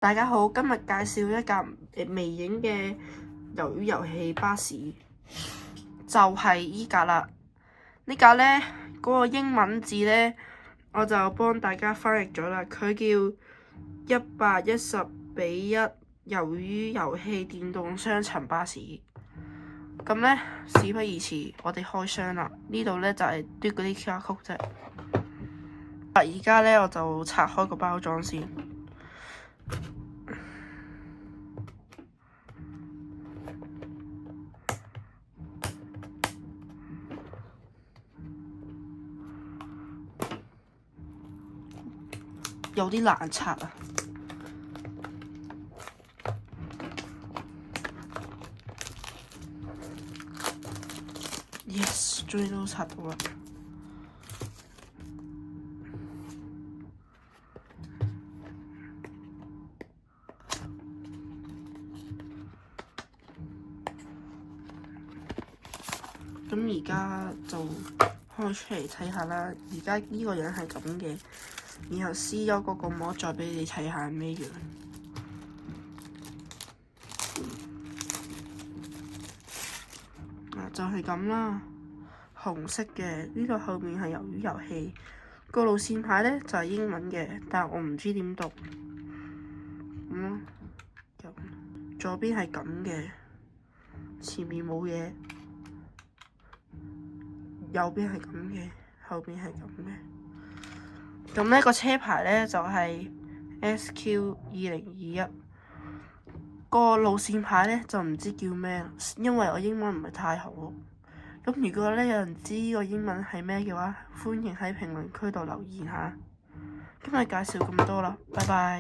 大家好，今日介紹一架微型嘅魷魚遊戲巴士，就係依架啦。呢架呢，嗰個英文字呢，我就幫大家翻譯咗啦。佢叫110:1魷魚遊戲電動雙層巴士。咁呢，事不宜遲，我哋開箱啦。呢度呢，就係嘟嗰啲 QR code 啫。而家呢，我就拆開個包裝先。有啲難拆啊！Yes， 終於都拆到啦。咁而家就開出嚟睇下啦。而家呢個樣係咁嘅，然後撕咗嗰個膜再俾你睇下係咩樣。就係咁啦，紅色嘅呢個後面係魷魚遊戲，個路線牌呢就係英文嘅，但係我唔知點讀。左邊係咁嘅，前面冇嘢。右邊係咁嘅，後邊係咁嘅。咁呢個車牌呢，就係 SQ2021，個路線牌呢，就唔知叫咩，因為我英文唔係太好。咁如果呢有人知呢個英文係咩嘅話，歡迎喺評論區度留言下。今日介紹咁多啦，拜拜。